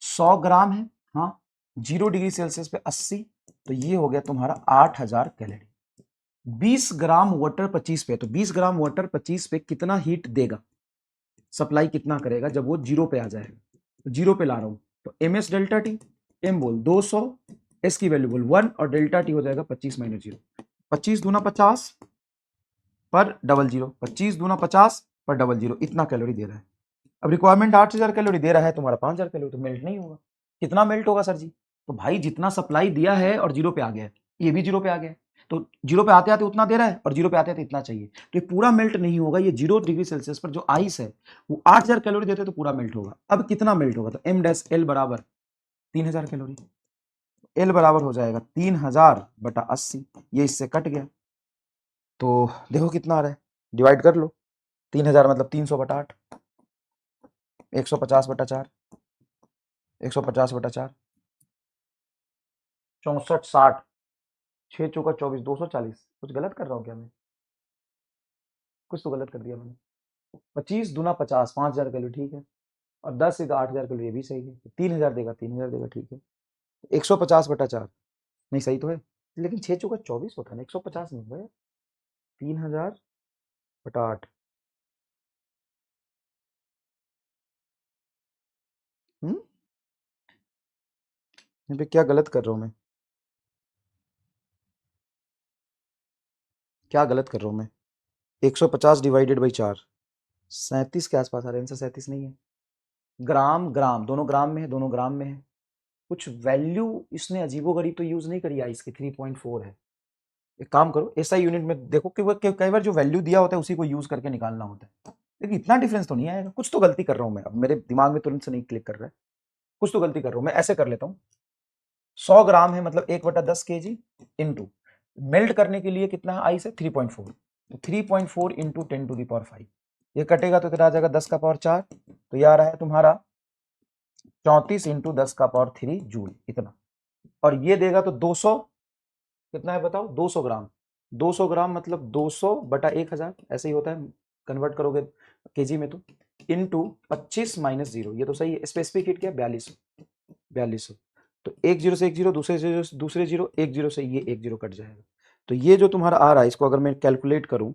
100 ग्राम है, हाँ 0 डिग्री सेल्सियस पे 80, तो ये हो गया तुम्हारा 8000 कैलोरी। 20 ग्राम वाटर 25 पे, तो 20 ग्राम वाटर 25 पे कितना हीट देगा, सप्लाई कितना करेगा जब वो 0 पे आ जाएगा, तो 0 पे ला रहा हूं, तो M S delta T, M बोल 200, एस की वैल्यू बोल 1, और डेल्टा टी हो जाएगा 25 माइनस 0, 25 दूना 50 पर डबल 0, 25 दूना 50 पर डबल 0, इतना कैलोरी दे रहा है। अब रिक्वायरमेंट 8000 कैलोरी दे रहा है, तुम्हारा 5000 कैलोरी, तो मेल्ट नहीं होगा। कितना मेल्ट होगा सर जी, तो भाई जितना सप्लाई दिया है और 0 पे आ गया है, ये भी 0 पे आ गया है, तो 0 पे आते आते उतना दे रहा है और 0 पे आते आते इतना चाहिए, तो ये पूरा मेल्ट नहीं होगा। ये 0 डिग्री सेल्सियस पर जो आइस है वो 8000 कैलोरी देते तो पूरा मेल्ट होगा। अब कितना मेल्ट होगा, तो एम डैश एल बराबर 3000 कैलोरी, एल बराबर हो जाएगा 3000/80, ये इससे कट गया, तो देखो कितना आ रहा है, डिवाइड कर लो, 3000 मतलब 300/8, 150/4, 150/4, 64 60, 6 चौका 24, 240, कुछ गलत कर रहा हूँ क्या मैं, कुछ तो गलत कर दिया मैंने। 25 दूना 50, 5000 कैलोरी, ठीक है, और 10 से 8000 कैलोरी, ये भी सही है, 3000 देगा, 3000 देगा, ठीक है, 150/4, नहीं सही तो है, लेकिन 6 चौका 24 होता है ना, 150 नहीं होगा, 3000/8, यहाँ पे क्या गलत कर रहा हूँ मैं, क्या गलत कर रहा हूँ मैं, 150 डिवाइडेड बाई 4, 37 के आसपास आ रहा है, आंसर 37 नहीं है। ग्राम ग्राम दोनों ग्राम में है, दोनों ग्राम में है, कुछ वैल्यू इसने अजीबोगरीब तो यूज नहीं करी है, इसकी 3.4 है। एक काम करो, एसआई यूनिट में देखो कि वो कई बार जो वैल्यू दिया होता है उसी को यूज करके निकालना होता है, लेकिन इतना डिफरेंस तो नहीं आएगा, कुछ तो गलती कर रहा हूं मैं, अब मेरे दिमाग में तुरंत से नहीं क्लिक कर रहा है, कुछ तो गलती कर रहा हूं मैं। ऐसे कर लेता हूँ, 100 ग्राम है मतलब 1/10 kg इंटू मेल्ट करने के लिए कितना है आइस है 3.4, तो 3.4 इंटू 10⁵, ये कटेगा तो तेरा आ जाएगा 10⁴, तो ये आ रहा है तुम्हारा 34 इंटू 10⁻³ जूल, इतना, और ये देगा तो 200, कितना है बताओ, 200 ग्राम, 200 ग्राम मतलब 200/1000, ऐसे ही होता है, कन्वर्ट करोगे केजी में तो, इंटू 25 माइनस 0, ये तो सही है, स्पेसिफिक हीट क्या है 4200, तो एक जीरो से एक जीरो, दूसरे जीरो, एक जीरो से ये एक जीरो कट जाएगा, तो ये जो तुम्हारा आ रहा है, इसको अगर मैं कैलकुलेट करूं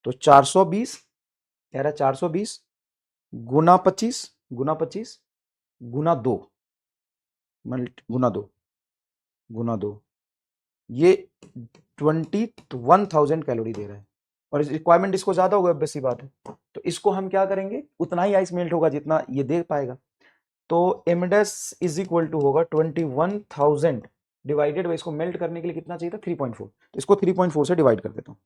तो 420, कह रहा है 420 गुना 25 गुना 25 गुना 2 गुना 2, ये 21,000 कैलोरी दे रहा है, और इस रिक्वायरमेंट इसको ज्यादा होगा, बेसी बात है, तो इसको हम क्या करेंगे, उतना ही आइस मेल्ट होगा जितना ये दे पाएगा, तो एमडेस इज इक्वल टू होगा 21,000 डिवाइडेड बाई, इसको मेल्ट करने के लिए कितना चाहिए था 3.4, तो इसको 3.4 से डिवाइड कर देता हूँ,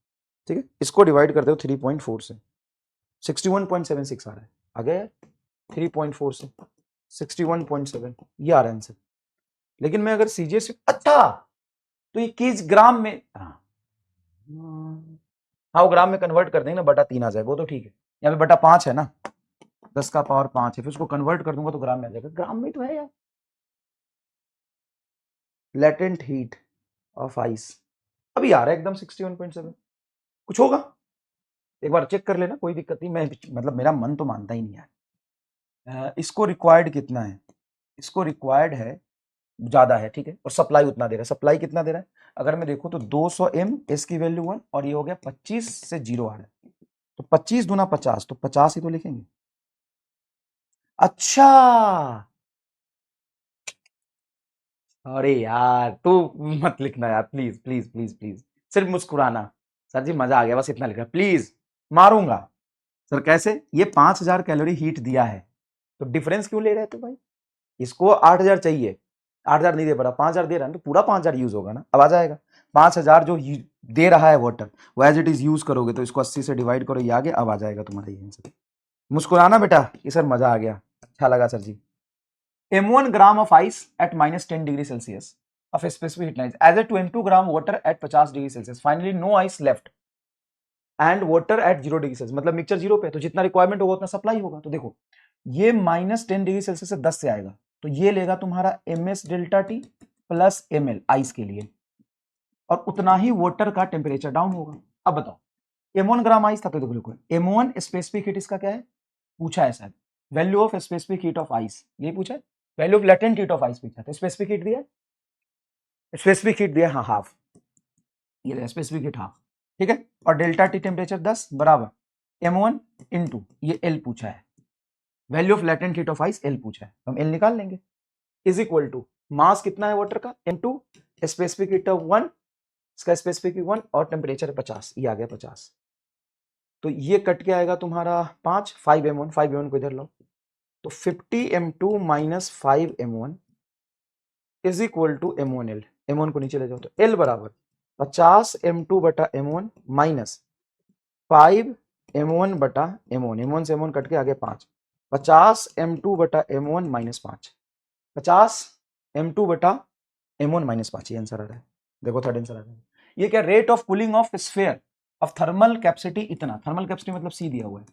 ठीक है, इसको डिवाइड कर दो 3.4 से, 61.76 आ रहा है, आ गया 3.4 से 61.7, ये आ रहा है आंसर। लेकिन मैं अगर सीजीएस, अच्छा तो ये केज ग्राम में, हाँ वो ग्राम में कन्वर्ट कर देंगे ना, बटा 3 आ जाएगा, वो तो ठीक है, यहाँ पे बटा 5 है ना, 10⁵ है, फिर उसको कन्वर्ट कर दूंगा तो ग्राम में आ जाएगा, ग्राम में तो है यार। लेटेंट हीट ऑफ आइस अभी आ रहा है एकदम 61.7, कुछ होगा, एक बार चेक कर लेना, कोई दिक्कत नहीं, मैं मतलब मेरा मन तो मानता ही नहीं यार। इसको रिक्वायर्ड कितना है, इसको रिक्वायर्ड है ज्यादा है, ठीक है, और सप्लाई उतना दे रहा है। सप्लाई कितना दे रहा है अगर मैं देखूं तो 200 एम, एस की वैल्यू 1, और ये हो गया 25 से 0 आ रहा है, तो 25 दूना 50, तो 50 ही तो लिखेंगे। अच्छा, अरे यार तू मत लिखना यार, प्लीज प्लीज प्लीज प्लीज, सिर्फ मुस्कुराना। सर जी मजा आ गया, बस इतना लिखना, प्लीज मारूंगा। सर कैसे, ये 5000 कैलोरी हीट दिया है, तो डिफरेंस क्यों ले रहे थे भाई? इसको 8000 चाहिए, 8000 नहीं दे पा रहा, 5000 दे रहा है, तो पूरा 5000 यूज होगा ना, अब आ जाएगा। 5000 जो दे रहा है वाटर, वो एज इट इज यूज करोगे, तो इसको 80 से डिवाइड करो, ये आगे, अब आ जाएगा तुम्हारा ये आंसर। मुस्कुराना बेटा, ये सर मजा आ गया, अच्छा लगा sir ji. M1 gram of ice at minus 10 degree Celsius of a specific heat line is added to M2 gram water at 50 degree Celsius. Finally, no ice left and water at 0 degree Celsius. मतलब mixture 0 पे, तो जितना requirement होगा उतना supply होगा। तो देखो ये माइनस 10 डिग्री सेल्सियस से 10 से आएगा, तो ये लेगा तुम्हारा MS delta T plus ML ice के लिए, और उतना ही वाटर का टेम्परेचर डाउन होगा। अब बताओ, M1 ग्राम आइस था, तो देखो M1 स्पेसिफिक हीट इसका क्या है, पूछा है शायद, value of specific heat of ice, ये पूछा है, value of latent heat of ice पूछा था, स्पेसिफिक हीट दिया, स्पेसिफिक हीट दिया, हाँ हाफ, ये स्पेसिफिक हीट हाफ, ठीक है, और डेल्टा टी टेम्परेचर 10 बराबर M1 इंटू ये L पूछा है, value of latent heat of ice L पूछा है, तो हम L निकाल लेंगे, इज इक्वल टू मास कितना है वाटर का M2, स्पेसिफिक हीट ऑफ 1, इसका स्पेसिफिक हीट 1, और टेम्परेचर 50, ये आ गया 50, तो ये कट के आएगा तुम्हारा 5 5m1, 5m1 को इधर लो, तो 50m2 minus 5m1 is equal to M1L, M1 को नीचे ले जाओ, तो L बराबर 50m2 बटा M1 माइनस 5m1 बटा M1, M1 से M1 कट के आगे 5, 50m2 बटा M1 माइनस 5, 50m2 बटा M1 माइनस 5, ये आंसर आ रहा है। देखो थर्ड आंसर आ रहा है, ये क्या, rate of cooling of sphere of thermal capacity इतना, थर्मल कैपेसिटी मतलब C दिया हुआ है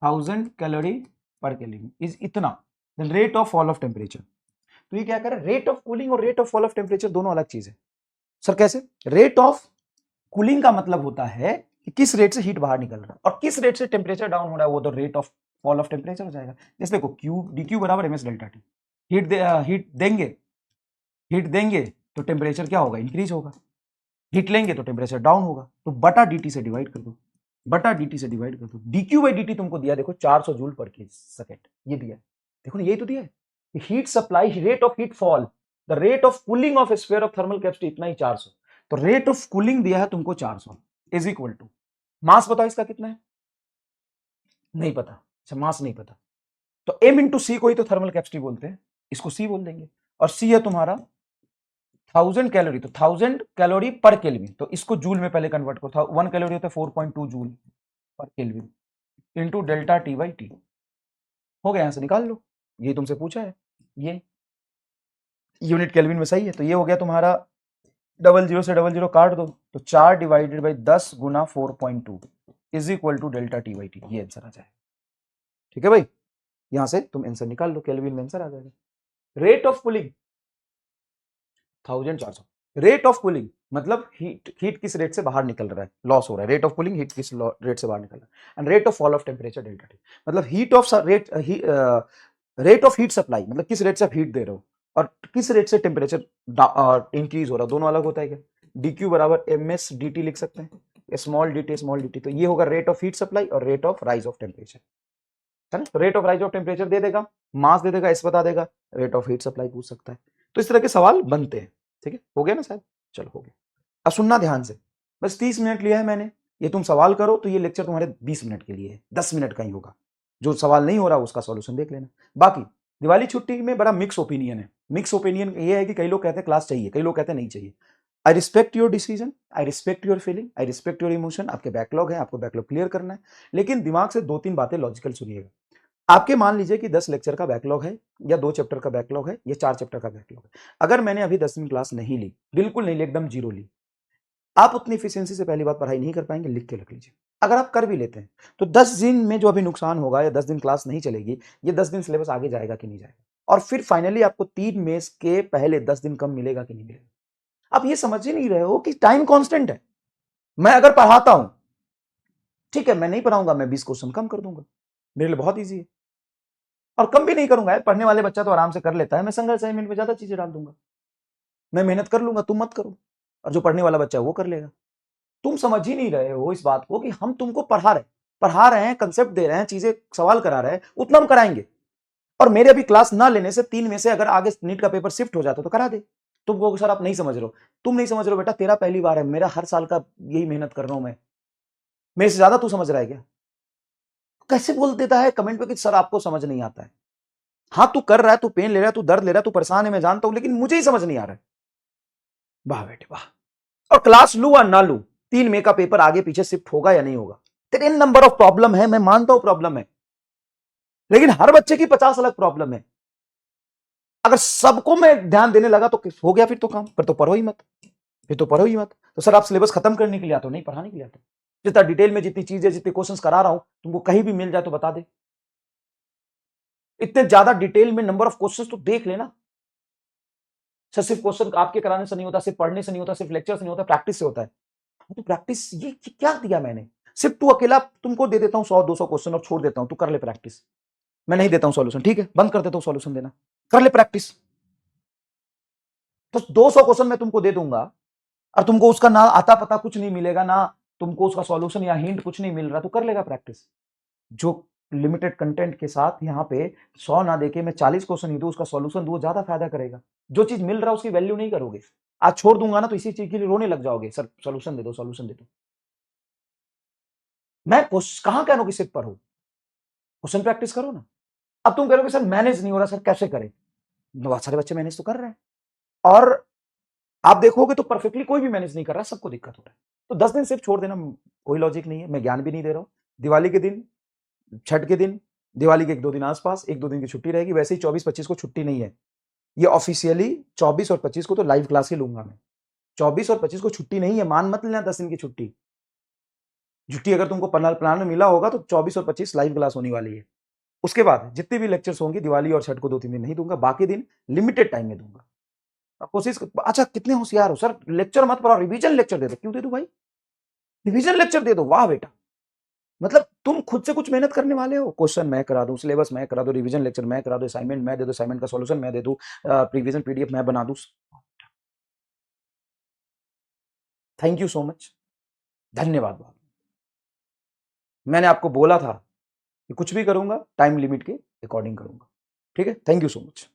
1000 कैलोरी पर केल्विन इज इतना, then rate of fall of temperature. तो ये क्या कर रहा है, रेट ऑफ कूलिंग और rate of fall of temperature दोनों अलग चीज है। सर कैसे, रेट ऑफ कूलिंग का मतलब होता है कि किस रेट से हीट बाहर निकल रहा है, और किस रेट से टेम्परेचर डाउन हो रहा है, वो तो rate of fall of temperature हो जाएगा। जैसे देखो Q dQ बराबर MS डेल्टा टी, हीट देंगे तो टेम्परेचर क्या होगा, इंक्रीज होगा, हीट लेंगे तो टेम्परेचर डाउन होगा, तो बटा dt से डिवाइड कर दो, बटा dt से डिवाइड कर दो, dQ बाई dt तुमको दिया, देखो 400 जूल पर के सेकेंड, ये दिया, देखो ना, यही तो दिया है, heat supply, rate of heat fall, the rate of cooling of sphere of thermal capacity इतना ही 400, तो रेट ऑफ कूलिंग दिया है तुमको 400 इज इक्वल टू, मास बताओ इसका कितना है, नहीं पता, अच्छा मास नहीं पता, तो M इंटू सी को ही तो थर्मल कैपेसिटी बोलते हैं, इसको C बोल देंगे, और C है तुम्हारा 1000 कैलोरी, तो 1000 कैलोरी पर केल्विन, तो इसको जूल में पहले कन्वर्ट करो, 1 कैलोरी होता है 4.2 जूल पर kelvin into delta T by T, हो गया, यहां से निकाल लो, ये तुमसे पूछा है, ये यूनिट केल्विन में सही है, तो ये हो गया तुम्हारा, 00 से 00 काट दो, तो 4 डिवाइडेड बाई 10 गुना 4.2 is equal to delta T by T, ये आंसर आ जाएगा। ठीक है भाई, यहां से तुम आंसर निकाल लो, केल्विन में आंसर आ जाएगा। Rate of cooling 1400, rate of cooling मतलब हीट किस रेट से बाहर निकल रहा है, लॉस हो रहा है, रेट ऑफ कूलिंग हीट किस रेट से बाहर निकल रहा है, and rate of fall of temperature delta T, मतलब रेट ऑफ हीट सप्लाई, मतलब किस रेट से आप हीट दे रहे हो, और किस रेट से टेम्परेचर इंक्रीज हो रहा है, दोनों अलग होता है क्या, dq बराबर MS dt लिख सकते हैं, स्मॉल dt, तो ये होगा रेट ऑफ हीट सप्लाई और rate of rise of temperature, है ना, तो rate of rise of temperature दे देगा, मास दे देगा, S बता देगा, रेट ऑफ हीट सप्लाई पूछ सकता है, तो इस तरह के सवाल बनते हैं। ठीक है, हो गया ना शायद, चलो हो गया, अब सुनना ध्यान से, बस 30 मिनट लिया है मैंने, ये तुम सवाल करो तो ये लेक्चर तुम्हारे 20 मिनट के लिए है, 10 मिनट का ही होगा, जो सवाल नहीं हो रहा उसका सॉल्यूशन देख लेना। बाकी दिवाली छुट्टी में बड़ा मिक्स ओपिनियन है, मिक्स ओपिनियन ये है कि कई लोग कहते हैं क्लास चाहिए, कई लोग कहते हैं नहीं चाहिए। I respect your decision, I respect your feeling, I respect your emotion, आपके बैकलॉग है, आपको बैकलॉग क्लियर करना है, लेकिन दिमाग से 2-3 बातें लॉजिकल सुनिएगा। आपके मान लीजिए कि 10 लेक्चर का बैकलॉग है, या 2 चैप्टर का बैकलॉग है, या 4 चैप्टर का बैकलॉग है, अगर मैंने अभी 10 दिन क्लास नहीं ली, बिल्कुल नहीं ली, एकदम जीरो ली, आप उतनी एफिशिएंसी से पहली बात पढ़ाई नहीं कर पाएंगे, लिख के रख लीजिए। अगर आप कर भी लेते हैं तो 10 दिन में जो अभी नुकसान होगा, या 10 दिन क्लास नहीं चलेगी, ये 10 दिन सिलेबस आगे जाएगा कि नहीं जाएगा, और फिर फाइनली आपको 3 मेंस के पहले 10 दिन कम मिलेगा कि नहीं मिलेगा। आप ये समझ ही नहीं रहे हो कि टाइम कांस्टेंट है, मैं अगर पढ़ाता हूं, ठीक है, मैं नहीं पढ़ाऊंगा, मैं 20 क्वेश्चन कम कर दूंगा, मेरे लिए बहुत ईजी है। और कम भी नहीं करूंगा यार, पढ़ने वाले बच्चा तो आराम से कर लेता है, मैं सिंगल असाइनमेंट में ज्यादा चीजें डाल दूंगा, मैं मेहनत कर लूंगा, तुम मत करो, और जो पढ़ने वाला बच्चा है वो कर लेगा। तुम समझ ही नहीं रहे हो इस बात को कि हम तुमको पढ़ा रहे हैं, कंसेप्ट दे रहे हैं, चीजें सवाल करा रहे हैं, उतना हम कराएंगे। और मेरे अभी क्लास ना लेने से 3 में से अगर आगे नीट का पेपर शिफ्ट हो जाता तो करा दे। तुम कहोगे सर आप नहीं समझ रहे हो, तुम नहीं समझ रहे हो बेटा, तेरा पहली बार है, मेरा हर साल का यही मेहनत कर रहा हूं मैं, मेरे से ज्यादा तू समझ रहा है क्या? कैसे बोल देता है कमेंट पे कि सर आपको समझ नहीं आता है? हाँ तू कर रहा है, तू पेन ले रहा है, तू दर्द ले रहा है, तू परेशान है, मैं जानता हूं, लेकिन मुझे ही समझ नहीं आ रहा है। वाह बेटे वाह। और क्लास लू या ना लू, 3 मई का पेपर आगे पीछे शिफ्ट होगा या नहीं होगा, 3 नंबर ऑफ प्रॉब्लम है, मैं मानता हूं प्रॉब्लम है, लेकिन हर बच्चे की 50 अलग प्रॉब्लम है। अगर सबको मैं ध्यान देने लगा तो हो गया फिर तो काम, फिर तो पढ़ो ही मत, फिर तो पढ़ो ही मत। तो सर आप सिलेबस खत्म करने के लिए आते हो? नहीं, पढ़ाने के लिए आते हो। जितना डिटेल में जितनी चीजें जितने क्वेश्चंस करा रहा हूं, तुमको कहीं भी मिल जाए तो बता दे। इतने ज्यादा डिटेल में नंबर ऑफ क्वेश्चंस तो देख लेना। सर सिर्फ क्वेश्चन आपके कराने से नहीं होता, सिर्फ पढ़ने से नहीं होता, सिर्फ लेक्चर से नहीं होता, प्रैक्टिस से होता है। तो प्रैक्टिस ये क्या दिया मैंने? सिर्फ तू अकेला, तुमको दे देता हूं 100-200 क्वेश्चन और छोड़ देता हूं, तू कर ले प्रैक्टिस। मैं नहीं देता हूं सॉल्यूशन, ठीक है, बंद कर देता हूं सॉल्यूशन देना, कर ले प्रैक्टिस। तो 200 क्वेश्चन मैं तुमको दे दूंगा और तुमको उसका ना आता पता कुछ नहीं मिलेगा, ना तुमको उसका सॉल्यूशन या हिंट कुछ नहीं मिल रहा, तो कर लेगा प्रैक्टिस। जो लिमिटेड कंटेंट के साथ यहाँ पे 100 ना देके मैं 40 क्वेश्चन ही दूं, उसका सॉल्यूशन दूं, ज्यादा फायदा करेगा। जो चीज मिल रहा है उसकी वैल्यू नहीं करोगे। आज छोड़ दूंगा ना तो इसी चीज के लिए रोने लग जाओगे, सर सॉल्यूशन दे दो, सॉल्यूशन दे दो। मैं कहां कह रहा हूं कि सिर्फ पढ़ो, क्वेश्चन प्रैक्टिस करो ना। अब तुम कहोगे सर मैनेज नहीं हो रहा, सर कैसे करें? बहुत सारे बच्चे मैनेज तो कर रहे हैं, और आप देखोगे तो परफेक्टली कोई भी मैनेज नहीं कर रहा, सबको दिक्कत हो रहा है। तो 10 दिन सिर्फ छोड़ देना, कोई लॉजिक नहीं है, मैं ज्ञान भी नहीं दे रहा हूं। दिवाली के दिन, छठ के दिन, दिवाली के 1-2 दिन आसपास 1-2 दिन की छुट्टी रहेगी, वैसे ही 24-25 को छुट्टी नहीं है। ये ऑफिशियली 24 और 25 को तो लाइव क्लास ही लूंगा मैं। 24 और 25 को छुट्टी नहीं है, मान मत लेना 10 दिन की छुट्टी। छुट्टी अगर तुमको प्लान में मिला होगा तो 24 और 25 लाइव क्लास होने वाली है। उसके बाद जितने भी लेक्चर्स होंगे दिवाली और छठ को 2-3 दिन नहीं दूंगा, बाकी दिन लिमिटेड टाइम में दूंगा। अच्छा कितने होशियार हो सर, लेक्चर मत पढ़ाओ, रिवीजन लेक्चर दे दो। क्यों दे दो भाई? रिवीजन लेक्चर दे दो, वाह बेटा। मतलब तुम खुद से कुछ मेहनत करने वाले हो, क्वेश्चन मैं करा दूं, सिलेबस मैं करा दूं, रिवीजन लेक्चर मैं करा दूं, असाइनमेंट मैं दे दूं, असाइनमेंट का सॉल्यूशन मैं दे दूं, प्रीविजन पीडीएफ मैं बना दूं। थैंक यू सो मच, धन्यवाद बहुत। मैंने आपको बोला था कि कुछ भी करूंगा टाइम लिमिट के अकॉर्डिंग करूंगा, ठीक है, थैंक यू सो मच।